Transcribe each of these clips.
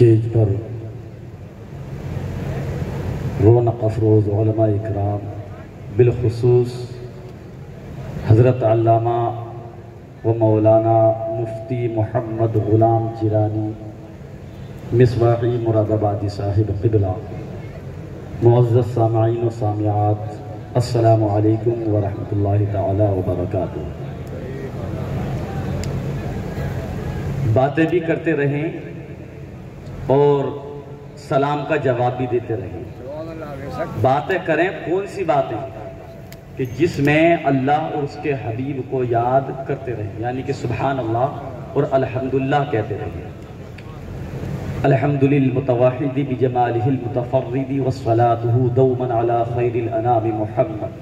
Stage پر رونق افروز علماء اکرام بالخصوص حضرت علامہ و مولانا مفتی محمد غلام جیلانی مصباحی مراد آبادی صاحب قبلہ، معزز سامعین و سامعات، السلام علیکم ورحمۃ اللہ تعالی وبرکاتہ۔ باتیں بھی کرتے رہیں اور سلام کا جواب بھی دیتے رہیں۔ باتیں کریں کون سی باتیں کہ جس میں اللہ اور اس کے حبیب کو یاد کرتے رہیں، یعنی کہ سبحان اللہ اور الحمدللہ کہتے رہیں۔ الحمد للمتوحد بجمالہ المتفرد وصلاته دوما على خیر الانام محمد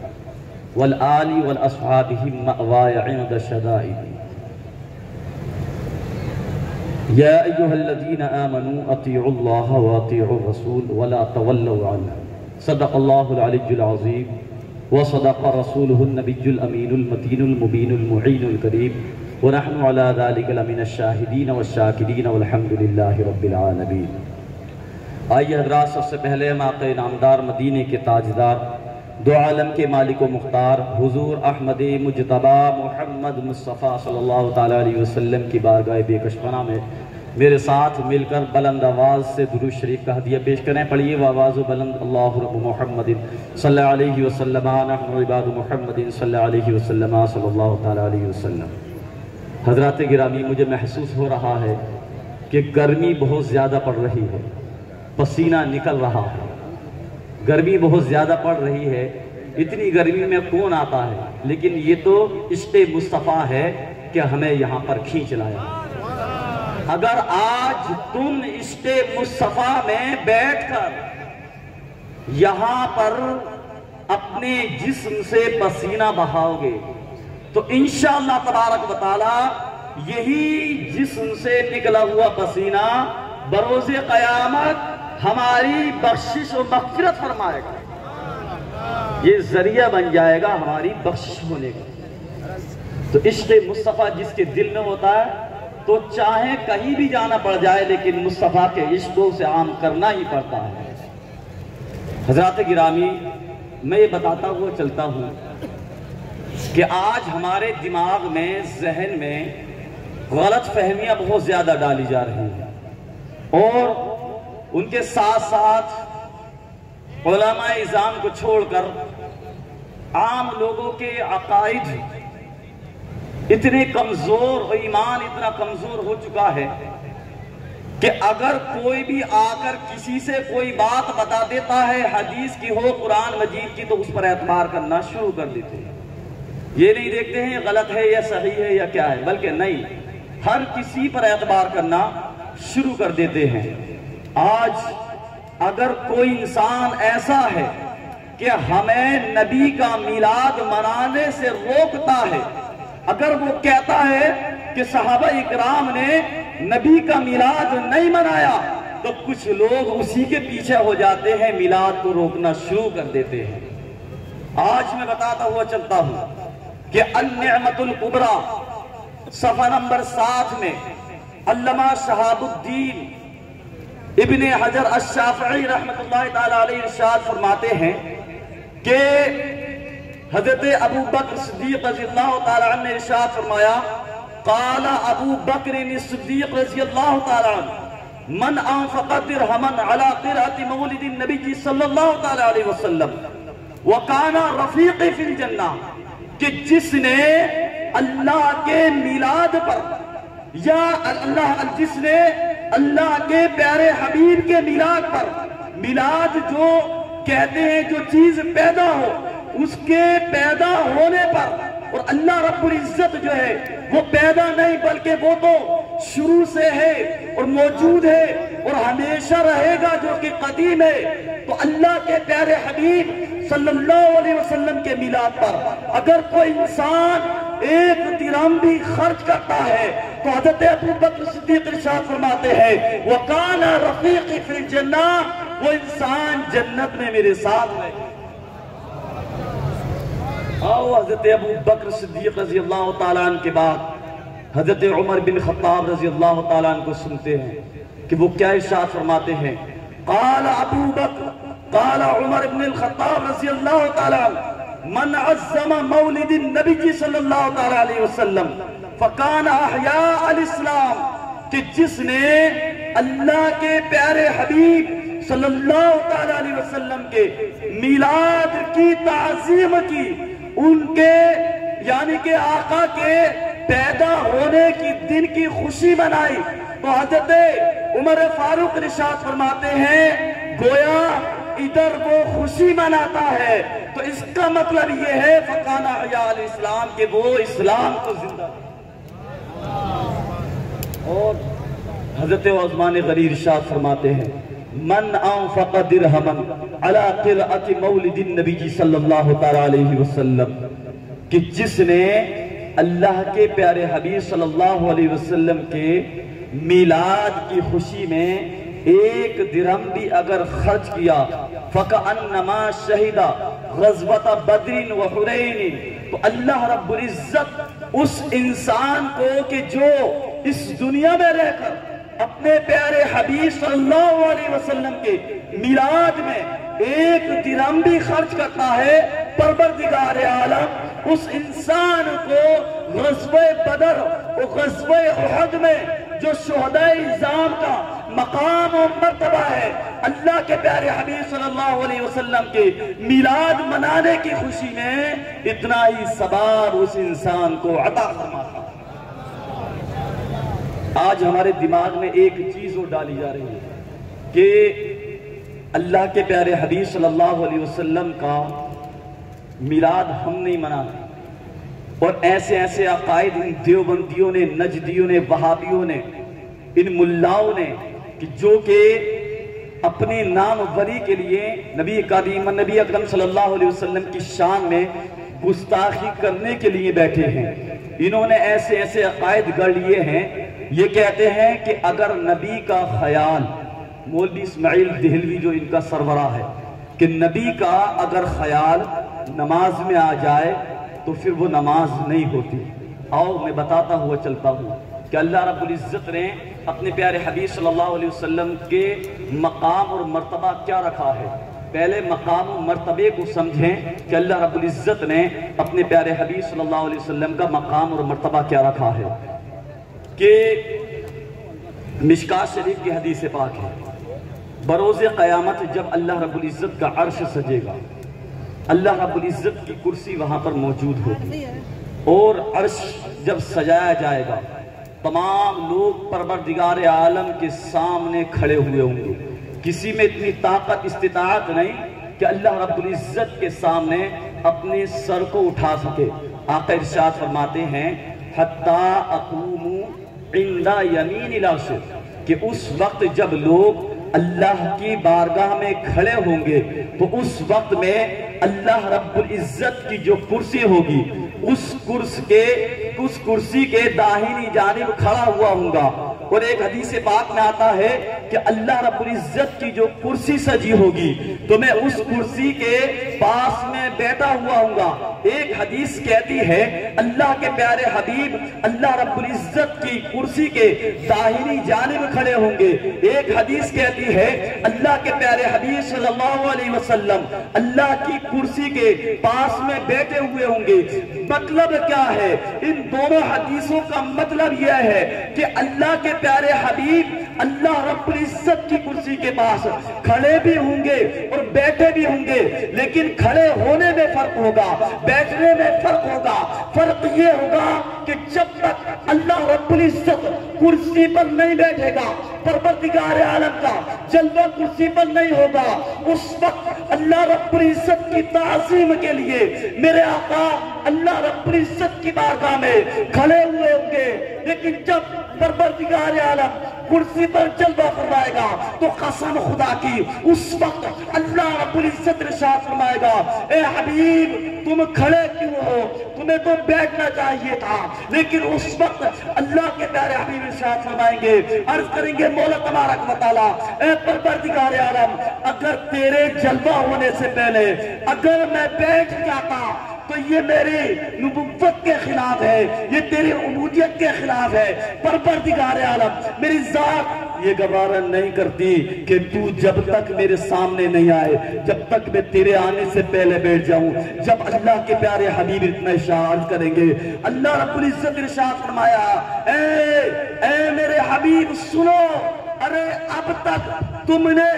والآل والاصحابہ مأوای عند شدائد۔ یا ایہا الذین آمنوا اطیعوا اللہ واطیعوا الرسول ولا تولوا عنہ، صدق اللہ العلی العظیم وصدق رسولہ النبی الامین المتین المبین المعین الکریم، ونحن علی ذلک لمن الشاہدین والشاکرین والحمد للہ رب العالمین۔ آئیے حضرات، سب سے پہلے ہم آقا نامدار مدینے کے تاجدار، دو عالم کے مالک و مختار حضور احمد مجتبی محمد مصطفیٰ صلی اللہ تعالیٰ علیہ وسلم کی بارگاہ بے کش پناہ میں میرے ساتھ مل کر بلند آواز سے درود شریف کا ہدیہ پیش کریں۔ پڑھیے آواز و بلند، اللہ رب محمد صلی اللہ علیہ وسلم، نحن عباد محمد صلی اللہ علیہ وسلم صلی اللہ تعالیٰ علیہ وسلم۔ حضرات گرامی، مجھے محسوس ہو رہا ہے کہ گرمی بہت زیادہ پڑ رہی ہے، پسینہ نکل رہا ہے، گرمی بہت زیادہ پڑ رہی ہے۔ اتنی گرمی میں کون آتا ہے، لیکن یہ تو عشق مصطفیٰ ہے کہ ہمیں یہاں پر کھینچ لایا۔ اگر آج تم عشق مصطفیٰ میں بیٹھ کر یہاں پر اپنے جسم سے پسینہ بہاؤ گے تو انشاءاللہ تبارک و تعالی یہی جسم سے نکلا ہوا پسینہ بروز قیامت ہماری بخشش و مغفرت فرمائے گا، یہ ذریعہ بن جائے گا ہماری بخشش ہونے کا۔ تو عشق مصطفیٰ جس کے دل میں ہوتا ہے تو چاہے کہیں بھی جانا پڑ جائے لیکن مصطفیٰ کے عشق کو اسے عام کرنا ہی پڑتا ہے۔ حضرات گرامی، میں یہ بتاتا ہوا چلتا ہوں کہ آج ہمارے دماغ میں، ذہن میں غلط فہمیاں بہت زیادہ ڈالی جا رہی ہیں، اور ان کے ساتھ ساتھ علماء اعظام کو چھوڑ کر عام لوگوں کے عقائد اتنے کمزور اور ایمان اتنا کمزور ہو چکا ہے کہ اگر کوئی بھی آ کر کسی سے کوئی بات بتا دیتا ہے، حدیث کی ہو، قرآن مجید کی، تو اس پر اعتبار کرنا شروع کر دیتے ہیں۔ یہ نہیں دیکھتے ہیں غلط ہے یا صحیح ہے یا کیا ہے، بلکہ نہیں، ہر کسی پر اعتبار کرنا شروع کر دیتے ہیں۔ آج اگر کوئی انسان ایسا ہے کہ ہمیں نبی کا میلاد منانے سے روکتا ہے، اگر وہ کہتا ہے کہ صحابہ اکرام نے نبی کا میلاد نہیں منایا، تو کچھ لوگ اسی کے پیچھے ہو جاتے ہیں، میلاد کو روکنا شروع کر دیتے ہیں۔ آج میں بتاتا ہوا چلتا ہوں کہ النعمت الکبریٰ صفحہ نمبر 7 میں علامہ شہاب الدین ابن حجر الشافعی رحمۃ اللہ تعالی علیہ ارشاد فرماتے ہیں کہ حضرت ابو بکر صدیق رضی اللہ تعالی عنہ نے ارشاد فرمایا، قال ابو بکر صدیق رضی اللہ تعالی عنہ من انفق درہما علی قرأۃ مولد النبی صلی اللہ تعالی علیہ وسلم وکان رفیق فی الجنہ، کہ جس نے اللہ کے میلاد پر یا جس نے اللہ کے پیارے حبیب کے میلاد پر، میلاد جو کہتے ہیں جو چیز پیدا ہو، اس کے پیدا ہونے پر، اور اللہ رب العزت جو ہے وہ پیدا نہیں بلکہ وہ تو شروع سے ہے اور موجود ہے اور ہمیشہ رہے گا، جو کہ قدیم ہے، تو اللہ کے پیارے حبیب صلی اللہ علیہ وسلم کے میلاد پر اگر کوئی انسان ایک درہم بھی خرچ کرتا ہے تو حضرت ابو بکر صدیق ارشاد فرماتے ہیں وَقَانَ رَفِيقِ فِي الْجَنَّةِ، وہ انسان جنت میں میرے ساتھ ہے۔ آؤ حضرت ابو بکر صدیق رضی اللہ تعالیٰ عنہ کے بعد حضرت عمر بن خطاب رضی اللہ تعالیٰ عنہ کو سنتے ہیں کہ وہ کیا ارشاد فرماتے ہیں، قال ابو بکر قال عمر بن الخطاب رضی اللہ تعالیٰ عنہ من عظم مولد النبی صلی اللہ تعالیٰ علیہ وسلم فکان احیاء الاسلام، کہ جس نے اللہ کے پیارے حبیب صلی اللہ تعالیٰ علیہ وسلم کے میلاد کی تعظیم کی، ان کے یعنی کہ آقا کے پیدا ہونے کی دن کی خوشی منائی، تو حضرت عمر فاروق ارشاد فرماتے ہیں گویا ادھر وہ خوشی مناتا ہے، تو اس کا مطلب یہ ہے فکان احیاء الاسلام کہ وہ اسلام کو زندہ۔ اور حضرت عثمان غنی ارشاد فرماتے ہیں من انفق درہما علی قرأۃ مولد النبی صلی اللہ تعالی علیہ وسلم، کہ جس نے اللہ کے پیارے حبیب صلی اللہ علیہ وسلم کے میلاد کی خوشی میں ایک درہم بھی اگر خرچ کیا فَكَأَنَّمَا شَهِدَ غَزْوَةَ بَدْرٍ وَحُنَيْنٍ، تو اللہ رب العزت اس انسان کو کہ جو اس دنیا میں رہ کر اپنے پیارے حبیب صلی اللہ علیہ وسلم کے میلاد میں ایک درہم بھی خرچ کرتا ہے، پروردگار عالم اس انسان کو غزوہ بدر اور غزوہ احد میں جو شہداء اعظام کا مقام و مرتبہ ہے، اللہ کے پیارے حبیب صلی اللہ علیہ وسلم کے میلاد منانے کی خوشی میں اتنا ہی ثواب اس انسان کو عطا فرماتا ہے۔ آج ہمارے دماغ میں ایک چیز اور ڈالی جا رہی ہے کہ اللہ کے پیارے حبیب صلی اللہ علیہ وسلم کا میلاد ہم نہیں مناتے، اور ایسے ایسے عقائد ان دیوبندیوں نے، نجدیوں نے، وہابیوں نے، ان ملاؤں نے کہ جو کہ اپنی نام وری کے لیے نبی کریم نبی اکرم صلی اللہ علیہ وسلم کی شان میں گستاخی کرنے کے لیے بیٹھے ہیں، انہوں نے ایسے ایسے عقائد گڑھ لیے ہیں۔ یہ کہتے ہیں کہ اگر نبی کا خیال، مولوی اسماعیل دہلوی جو ان کا سربراہ ہے، کہ نبی کا اگر خیال نماز میں آ جائے تو پھر وہ نماز نہیں ہوتی۔ آؤ میں بتاتا ہوا چلتا ہوں کہ اللہ رب العزت نے اپنے پیارے حبیب صلی اللہ علیہ وسلم کے مقام اور مرتبہ کیا رکھا ہے۔ پہلے مقام و مرتبے کو سمجھیں کہ اللہ رب العزت نے اپنے پیارے حبیب صلی اللہ علیہ وسلم کا مقام اور مرتبہ کیا رکھا ہے، کہ مشکات شریف کی حدیث پاک ہے، بروز قیامت جب اللہ رب العزت کا عرش سجے گا، اللہ رب العزت کی کرسی وہاں پر موجود ہوگی، اور عرش جب سجایا جائے گا تمام لوگ پروردگار عالم کے سامنے کھڑے ہوئے ہوں گے، کسی میں اتنی طاقت استطاعت نہیں کہ اللہ رب العزت کے سامنے اپنے سر کو اٹھا سکے۔ آقا ارشاد فرماتے ہیں حَتَّى أَقُومُ عِنْدَ يَمِينِ الْعَرْشِ، کہ اس وقت جب لوگ اللہ کی بارگاہ میں کھڑے ہوں گے تو اس وقت میں اللہ رب العزت کی جو کرسی ہوگی اس کرسی کے داہنی جانب کھڑا ہوا ہوں گا، اور ایک حدیث پاک میں آتا ہے کہ اللہ رب العزت کی جو کرسی سجی ہوگی تو میں اس کرسی کے پاس میں بیٹھا ہوا ہوں گا۔ ایک حدیث کہتی ہے اللہ کے پیارے حبیب اللہ رب العزت کی کرسی کے داہنی جانب کھڑے ہوں گے، ایک حدیث کہتی ہے اللہ کے پیارے حبیب صلی اللہ علیہ وسلم اللہ کی کرسی کے پاس میں بیٹھے ہوئے ہوں گے۔ مطلب کیا ہے؟ ان دونوں حدیثوں کا مطلب یہ ہے کہ اللہ کے پیارے حبیب اللہ رب العزت کی کرسی کے پاس کھڑے بھی ہوں گے اور بیٹھے بھی ہوں گے، لیکن کھڑے ہونے میں فرق ہوگا، بیٹھنے میں فرق ہوگا۔ فرق یہ ہوگا کہ جب تک اللہ رب العزت کرسی پر نہیں بیٹھے گا، پروردگار عالم کا جلوہ کرسی پر نہیں ہوگا، اس وقت اللہ رب العزت کی تعظیم کے لیے میرے آقا اللہ رب العزت کی بارگاہ میں کھڑے ہوئے ہوں گے، لیکن جب پروردگار عالم کرسی پر جلوہ فرمائے گا تو قسم خدا کی اس وقت اللہ رب العزت ارشاد فرمائے گا اے حبیب تم کھڑے کیوں ہو، تمہیں تو بیٹھنا چاہیے تھا۔ لیکن اس وقت اللہ کے پیارے حبیب ارشاد فرمائیں گے، عرض کریں گے مولا تبارک و تعالی اے پروردگار عالم اگر تیرے جلوہ ہونے سے پہلے اگر میں بیٹھ جاتا تو یہ میری نبوت کے خلاف ہے، یہ تیری عبودیت کے خلاف ہے۔ پروردگار عالم میری ذات یہ گوارا نہیں کرتی کہ تو جب تک میرے سامنے نہیں آئے، جب تک میں تیرے آنے سے پہلے بیٹھ جاؤں۔ جب اللہ کے پیارے حبیب اتنا ارشاد کریں گے، اللہ رب العزت ارشاد فرمایا، اے میرے حبیب سنو، ارے اب تک تم نے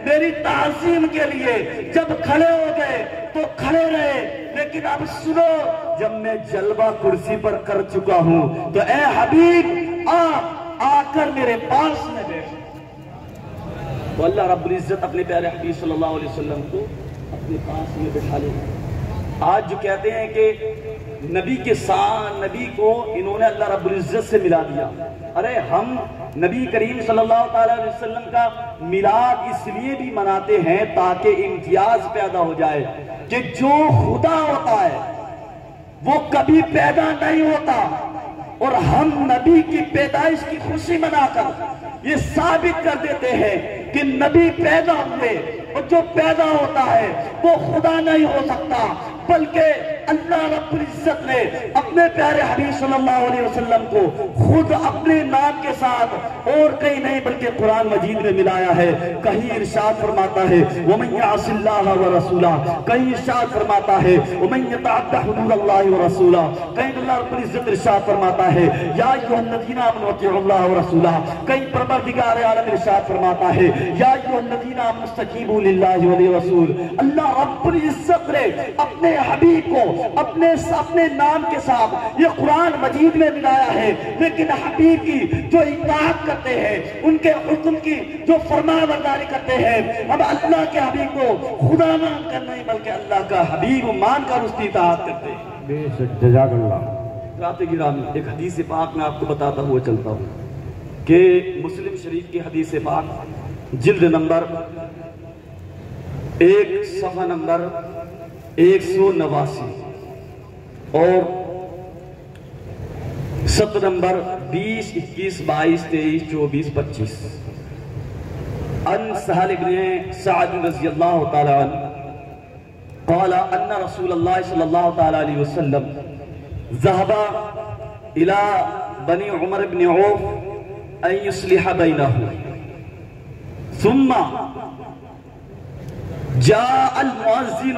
میری تعظیم کے لیے جب کھڑے ہو گئے تو کھڑے رہے، لیکن اب سنو، جب میں جلوہ کرسی پر کر چکا ہوں تو اے حبیب آ کر میرے پاس میں بیٹھ۔ تو اللہ رب العزت اپنے پیارے حبیب صلی اللہ علیہ وسلم کو اپنے پاس میں بٹھا لے۔ آج جو کہتے ہیں کہ نبی کے ساتھ نبی کو انہوں نے اللہ رب العزت سے ملا دیا، ارے ہم نبی کریم صلی اللہ تعالیٰ علیہ وسلم کا میلاد اس لیے بھی مناتے ہیں تاکہ امتیاز پیدا ہو جائے کہ جو خدا ہوتا ہے وہ کبھی پیدا نہیں ہوتا، اور ہم نبی کی پیدائش کی خوشی منا کر یہ ثابت کر دیتے ہیں کہ نبی پیدا ہوئے، اور جو پیدا ہوتا ہے وہ خدا نہیں ہو سکتا، بلکہ اللہ رب العزت نے اپنے پیارے حبیب صلی اللہ علیہ وسلم کو خود اپنے نام کے ساتھ اور کہیں نہیں بلکہ قرآن مجید میں ملایا ہے۔ کہیں ارشاد فرماتا ہے وَمَن يَعْصِ اللَّهَ وَرَسُولَهُ، کہیں ارشاد فرماتا ہے وَمَن يَتَعَدَّ حُدُودَ اللَّهِ وَرَسُولَهُ، کہیں اللہ رب العزت ارشاد فرماتا ہے یا ایھا الذین آمنوا اطیعوا اللہ ورسولہ، کہیں پروردگار عالم ارشاد فرماتا ہے یا ایھا الذین آمنوا استجیبوا للہ وللرسول۔ اللہ رب العزت نے اپنے حبیب کو اپنے نام کے ساتھ یہ قرآن مجید میں ملایا ہے، لیکن حبیب کی جو اطاعت کرتے ہیں، ان کے حکم کی جو فرما برداری کرتے ہیں، اب اللہ کے حبیب کو خدا مان کر نہیں بلکہ اللہ کا حبیب مان کر اس کی اطاعت کرتے ہیں۔ بے شک، جزاک اللہ۔ رات گرامی ایک حدیث پاک میں آپ کو بتاتا ہوا چلتا ہوں کہ مسلم شریف کی حدیث پاک جلد نمبر 1 صفحہ نمبر 189 اور سطر نمبر 20 21 22 23 24 25 ان سہل بن سعد رضی اللہ تعالی عنہ قال ان رسول اللہ صلی اللہ تعالی علیہ وسلم ذهب الى بني عمر بن عوف ان يصلح بينهم ثم جاء المؤذن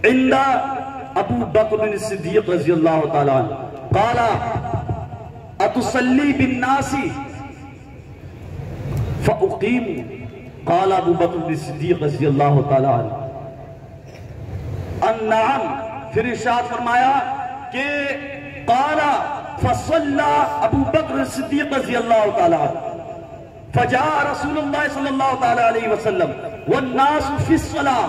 عند ابو بکر بن صدیق رضی اللہ تعالی عنہ قال اتصلی بالناس فاقیم قال ابو بکر بن صدیق رضی اللہ تعالی عنہ النعم، پھر ارشاد فرمایا کہ قال فصلى ابو بکر صدیق رضی اللہ تعالی عنہ فجاء رسول اللہ صلی اللہ تعالی علیہ وسلم والناس فی الصلاة،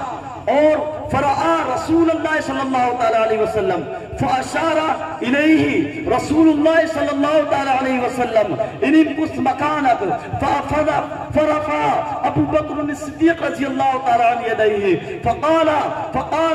اور فرآ رسول اللہ صلی اللہ تعالی علیہ وسلم فاشار الیہ رسول اللہ صلی اللہ تعالی علیہ وسلم ان امکث مکانک فرفع ابو بکر صدیق رضی اللہ تعالی عنہ یدیہ فقال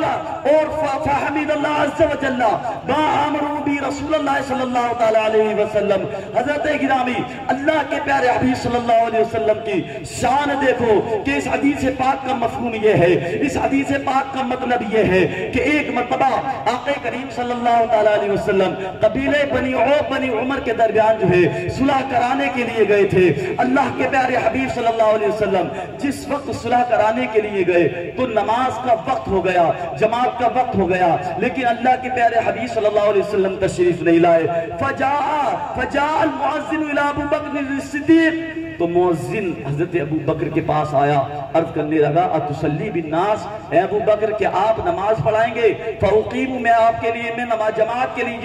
اور فحمد اللہ عز وجل ما امروا بی رسول اللہ صلی اللہ تعالی علیہ وسلم۔ حضرت گرامی اللہ کے پیارے حبیب صلی اللہ علیہ وسلم کی شان دیکھو کہ اس حدیث پاک کا مفہوم یہ ہے، اس حدیث پاک کا مطلب یہ ہے کہ ایک مرتبہ آقا کریم صلی اللہ تعالی علیہ وسلم قبیلے بنی عوف بنی عمر کے درمیان جو ہے صلح کرانے کے لیے گئے تھے۔ اللہ کے پیارے حبیب صلی اللہ علیہ وسلم جس وقت صلح کرانے کے لیے گئے تو نماز کا وقت ہو گیا، جماعت کا وقت ہو گیا، لیکن اللہ کے پیارے حبیب صلی اللہ علیہ وسلم تشریف نہیں لائے۔ فجاء المؤذن الى ابو بکر الصدیق، تو مؤذن حضرت ابو بکر کے پاس آیا، عرض کرنے لگا اتصلی بالناس، اے ابو بکر کہ آپ نماز پڑھائیں گے؟ فاقیم، میں آپ کے لیے میں نماز جماعت کے لیے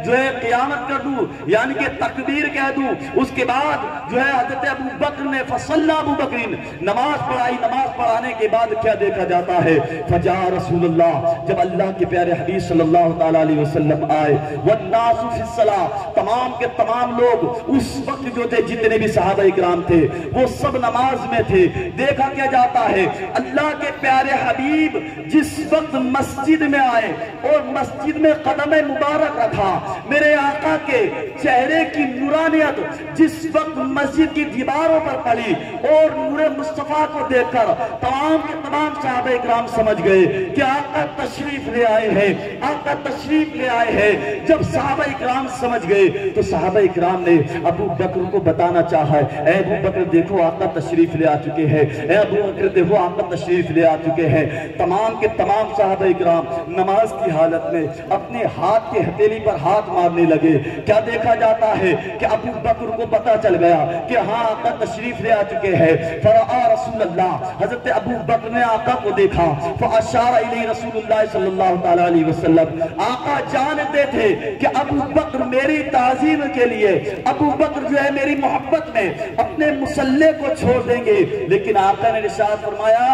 جو ہے قیامت کر دوں، یعنی کہ تکبیر کہہ دوں۔ اس کے بعد جو ہے حضرت ابو بکر نے فصلی ابو بکر، نماز پڑھائی، نماز پڑھانے کے بعد کیا دیکھا جاتا ہے فجاء رسول اللہ، جب اللہ کے پیارے حبیب صلی اللہ تعالی علیہ وسلم آئے والناس فی الصلاۃ، تمام کے تمام لوگ اس وقت جو تھے جتنے بھی صحابہ کرام تھے وہ سب نماز میں تھے۔ دیکھا کیا جاتا ہے اللہ کے پیارے حبیب جس وقت مسجد میں آئے اور مسجد میں قدم مبارک رکھا، میرے آقا کے چہرے کی نورانیت جس وقت مسجد کی دیواروں پر پڑی اور نور مصطفیٰ کو دیکھ کر تمام کے تمام صحابہ اکرام سمجھ گئے کہ آقا تشریف لے آئے ہیں، آقا تشریف لے آئے ہیں۔ جب صحابہ اکرام سمجھ گئے تو صحابہ اکرام نے ابو بکر کو بتانا چاہا، اے ابو بکر دیکھو آقا تشریف لے آ چکے ہیں، اے ابو بکر دیکھو آقا تشریف لے آ چکے ہیں۔ تمام کے تمام صحابہ اکرام نماز کی حالت میں اپنے ہاتھ کے ہتھیلی پر ہاتھ مارنے لگے۔ کیا دیکھا جاتا ہے کہ ابو بکر کو پتا چل گیا کہ ہاں آقا تشریف لے آ چکے ہیں۔ فرآ رسول اللہ، حضرت ابو بکر نے آقا کو دیکھا، فاشار الیہ رسول اللہ صلی اللہ تعالی علیہ وسلم، آقا جانتے تھے کہ ابو بکر میری تعظیم کے لیے، ابو بکر جو ہے میری محبت میں اپنے مسلح کو چھوڑ دیں گے، لیکن آقا نے ارشاد فرمایا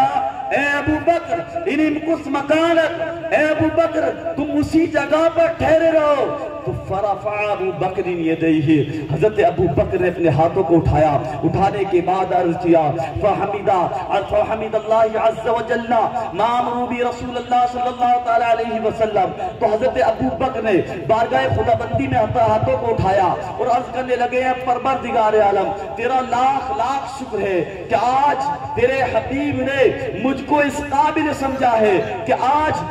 اے ابو بکر انہم کس مکانت، اے ابو بکر تم اسی جگہ پر ٹھہرے رہو۔ تو فرفع ابو بکر یدیہ، حضرت ابو بکر نے اپنے ہاتھوں کو اٹھایا، اٹھانے کے بعد عرض کیا فحمد اللہ عز وجل ما امروا بھی رسول اللہ صلی اللہ تعالی علیہ وسلم۔ تو حضرت ابو بکر نے بارگاہ خدا بندی میں ہاتھوں کو اٹھایا اور عرض کرنے لگے ہیں پروردگار عالم تیرا لاکھ لاکھ شکر ہے کہ آج تیرے حبیب نے مجھ کو اس قابل سمجھا ہے کہ آج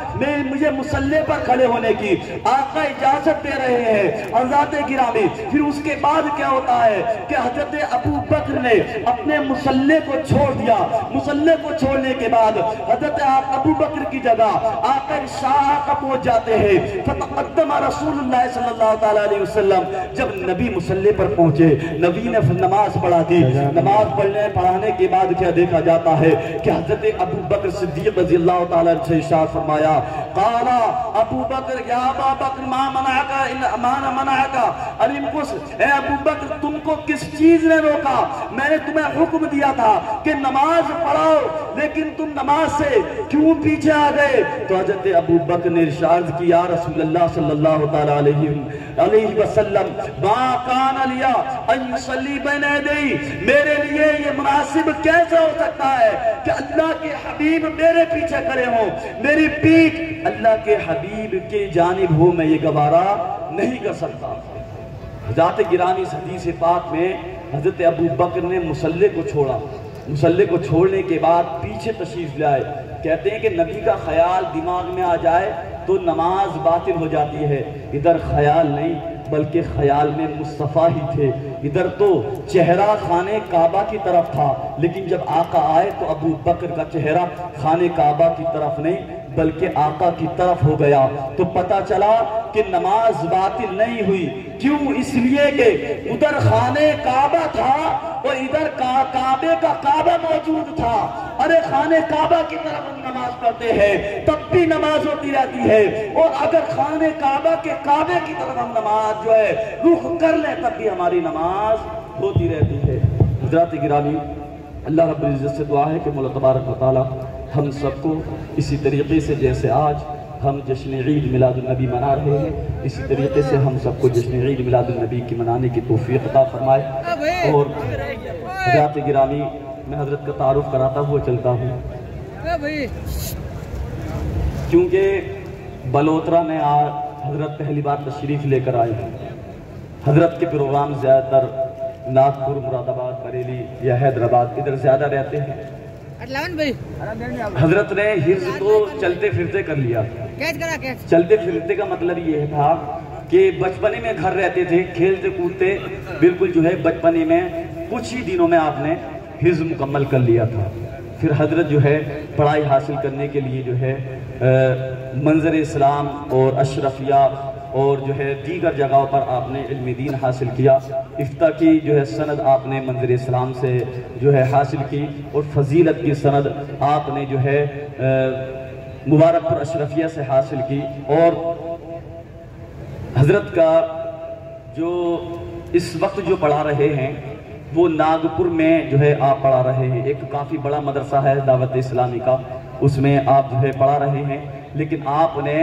مجھے مسلح پر کھڑے ہونے کی آقا اجازت دے رہے ہیں۔ حضرات گرامی پھر اس کے بعد کیا ہوتا ہے کہ حضرت ابو بکر نے اپنے مسلح کو چھوڑ دیا۔ مسلح کو چھوڑنے کے بعد حضرت ابو بکر کی جگہ آقا شاہ پہنچ جاتے ہیں۔ فتقدم رسول اللہ صلی اللہ تعالی علیہ وسلم، جب نبی مسلح پر پہنچے نبی نے نماز پڑھا دی۔ نماز پڑھانے کے بعد کیا دیکھا جاتا ہے کہ حضرت ابو بکر صدیق رضی اللہ تعالی عنہ سے ارشاد فرمایا قال ابو بکر یا ابا بکر ما منعک الامکس، اے ابو بکر تم کو کس چیز نے روکا؟ میں نے تمہیں حکم دیا تھا کہ نماز پڑھاؤ لیکن تم نماز سے کیوں پیچھے آ گئے؟ تو حضرت ابو بکر نے ارشاد کی یا رسول اللہ صلی اللہ تعالی علیہ وسلم ما کان لیا ان یصلی بین یدی، میرے لیے یہ مناسب کیسے ہو سکتا ہے کہ اللہ کے حبیب میرے پیچھے کھڑے ہوں، میری پیٹھ اللہ کے حبیب کے جانب ہو، میں یہ گوارا نہیں کر سکتا۔ ذات گرامی اس حدیث پاک میں حضرت ابو بکر نے مسلح کو چھوڑا، مسلح کو چھوڑنے کے بعد پیچھے تشریف لائے۔ کہتے ہیں کہ نبی کا خیال دماغ میں آ جائے تو نماز باطل ہو جاتی ہے، ادھر خیال نہیں بلکہ خیال میں مصطفیٰ ہی تھے۔ ادھر تو چہرہ خانہ کعبہ کی طرف تھا لیکن جب آقا آئے تو ابو بکر کا چہرہ خانہ کعبہ کی طرف نہیں بلکہ آقا کی طرف ہو گیا۔ تو پتا چلا کہ نماز باطل نہیں ہوئی، کیوں؟ اس لیے کہ ادھر خانہ کعبہ تھا اور ادھر کعبے کا کعبہ موجود تھا۔ ارے خانہ کعبہ کی طرف ہم نماز پڑھتے ہیں تب بھی نماز ہوتی رہتی ہے، اور اگر خانہ کعبہ کے کعبے کی طرف ہم نماز جو ہے رخ کر لیں تب بھی ہماری نماز ہوتی رہتی ہے۔ حضرات گرامی اللہ رب العزت سے دعا ہے کہ مولا تبارک و تعالی ہم سب کو اسی طریقے سے جیسے آج ہم جشن عید میلاد النبی منا رہے ہیں اسی طریقے سے ہم سب کو جشن عید میلاد النبی کی منانے کی توفیق عطا فرمائے۔ اور حضرات گرامی میں حضرت کا تعارف کراتا ہوا چلتا ہوں کیونکہ بلوترا میں آج حضرت پہلی بار تشریف لے کر آئے ہیں۔ حضرت کے پروگرام زیادہ تر ناگپور، مراد آباد، بریلی یا حیدرآباد ادھر زیادہ رہتے ہیں۔ حضرت نے حفظ کو چلتے پھرتے کر لیا۔ چلتے پھرتے کا مطلب یہ تھا کہ بچپنے میں گھر رہتے تھے، کھیلتے کودتے، بالکل جو ہے بچپنے میں کچھ ہی دنوں میں آپ نے حفظ مکمل کر لیا تھا۔ پھر حضرت جو ہے پڑھائی حاصل کرنے کے لیے جو ہے منظر اسلام اور اشرفیہ اور جو ہے دیگر جگہوں پر آپ نے علم دین حاصل کیا۔ افتاء کی جو ہے سند آپ نے منظر اسلام سے جو ہے حاصل کی، اور فضیلت کی سند آپ نے جو ہے مبارک پور اشرفیہ سے حاصل کی۔ اور حضرت کا جو اس وقت جو پڑھا رہے ہیں وہ ناگپور میں جو ہے آپ پڑھا رہے ہیں، ایک کافی بڑا مدرسہ ہے دعوت اسلامی کا، اس میں آپ جو ہے پڑھا رہے ہیں، لیکن آپ نے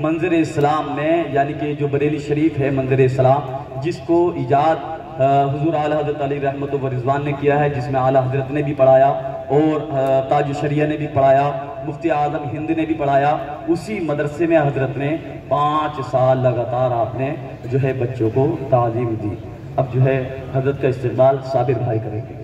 منظر اسلام میں یعنی کہ جو بریلی شریف ہے منظر اسلام جس کو ایجاد حضور اعلیٰ حضرت علی رحمت و رضوان نے کیا ہے، جس میں اعلیٰ حضرت نے بھی پڑھایا اور تاج الشریعہ نے بھی پڑھایا، مفتی اعظم ہند نے بھی پڑھایا، اسی مدرسے میں حضرت نے 5 سال لگاتار آپ نے جو ہے بچوں کو تعلیم دی۔ اب جو ہے حضرت کا استقبال صابر بھائی کریں گے۔